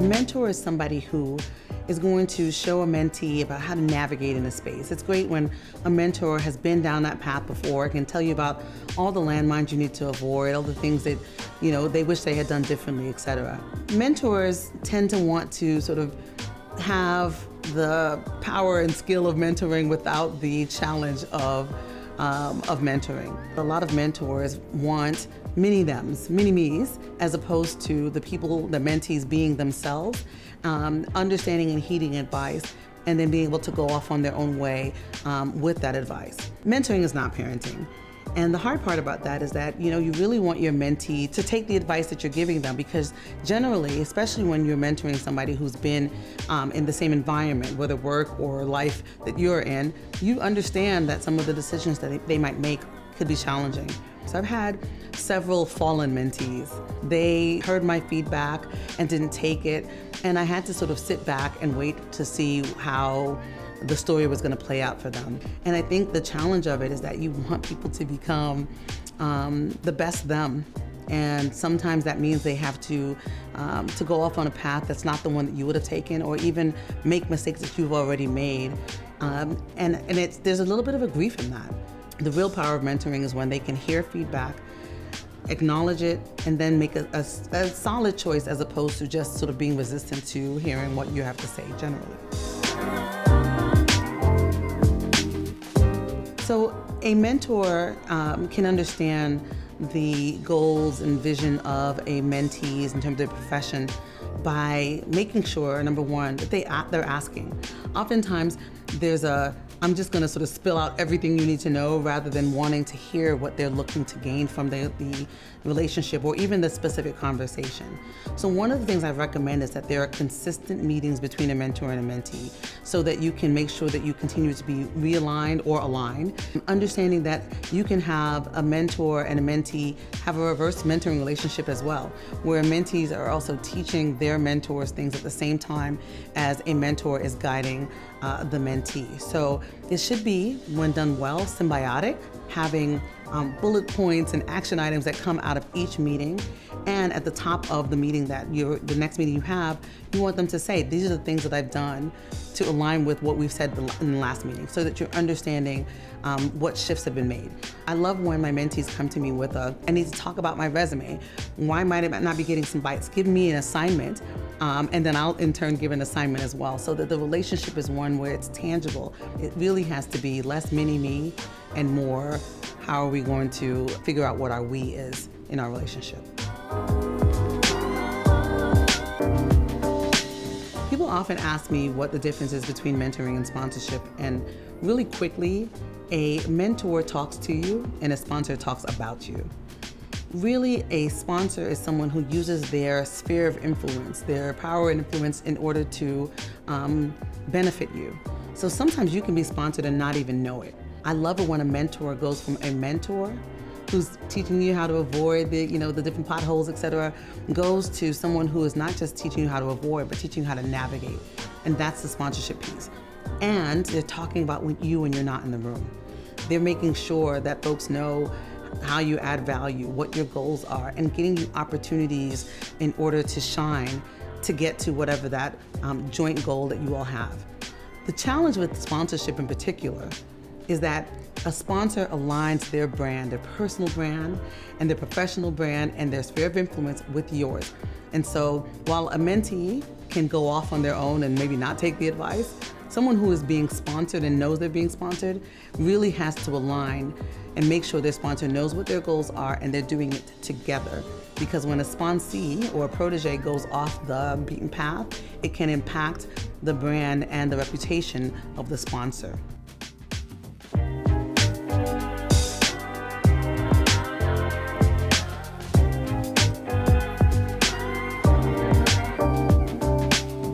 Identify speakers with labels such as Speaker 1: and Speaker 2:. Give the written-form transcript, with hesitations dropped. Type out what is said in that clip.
Speaker 1: mentor is somebody who is going to show a mentee about how to navigate in a space. It's great when a mentor has been down that path before, can tell you about all the landmines you need to avoid, all the things that, they wish they had done differently, etc. Mentors tend to want to sort of have the power and skill of mentoring without the challenge of mentoring. A lot of mentors want mini-thems, mini-me's, as opposed to the people, the mentees being themselves, understanding and heeding advice, and then being able to go off on their own way with that advice. Mentoring is not parenting. And the hard part about that is that, you really want your mentee to take the advice that you're giving them, because generally, especially when you're mentoring somebody who's been in the same environment, whether work or life that you're in, you understand that some of the decisions that they might make could be challenging. So I've had several fallen mentees. They heard my feedback and didn't take it, and I had to sort of sit back and wait to see how the story was going to play out for them. And I think the challenge of it is that you want people to become the best them. And sometimes that means they have to go off on a path that's not the one that you would have taken, or even make mistakes that you've already made. And there's a little bit of a grief in that. The real power of mentoring is when they can hear feedback, acknowledge it, and then make a solid choice, as opposed to just sort of being resistant to hearing what you have to say generally. So a mentor can understand the goals and vision of a mentees in terms of their profession by making sure, number one, that they're asking. Oftentimes there's I'm just going to sort of spill out everything you need to know, rather than wanting to hear what they're looking to gain from the relationship or even the specific conversation. So one of the things I recommend is that there are consistent meetings between a mentor and a mentee, so that you can make sure that you continue to be realigned or aligned. Understanding that you can have a mentor and a mentee have a reverse mentoring relationship as well, where mentees are also teaching their mentors things at the same time as a mentor is guiding the mentee. So it should be, when done well, symbiotic, having bullet points and action items that come out of each meeting. And at the top of the meeting the next meeting you have, you want them to say, these are the things that I've done to align with what we've said in the last meeting, so that you're understanding what shifts have been made. I love when my mentees come to me with I need to talk about my resume. Why might I not be getting some bites? Give me an assignment, and then I'll in turn give an assignment as well, so that the relationship is one where it's tangible. It really has to be less mini-me and more, how are we going to figure out what our we is in our relationship. People often ask me what the difference is between mentoring and sponsorship, and really quickly, a mentor talks to you and a sponsor talks about you. Really, a sponsor is someone who uses their sphere of influence, their power and influence, in order to benefit you. So sometimes you can be sponsored and not even know it. I love it when a mentor goes from a mentor who's teaching you how to avoid the different potholes, etc., goes to someone who is not just teaching you how to avoid, but teaching you how to navigate. And that's the sponsorship piece. And they're talking about you when you're not in the room. They're making sure that folks know how you add value, what your goals are, and getting you opportunities in order to shine, to get to whatever that joint goal that you all have. The challenge with sponsorship in particular is that a sponsor aligns their brand, their personal brand and their professional brand and their sphere of influence with yours. And so while a mentee can go off on their own and maybe not take the advice, someone who is being sponsored and knows they're being sponsored really has to align and make sure their sponsor knows what their goals are and they're doing it together. Because when a sponsee or a protege goes off the beaten path, it can impact the brand and the reputation of the sponsor.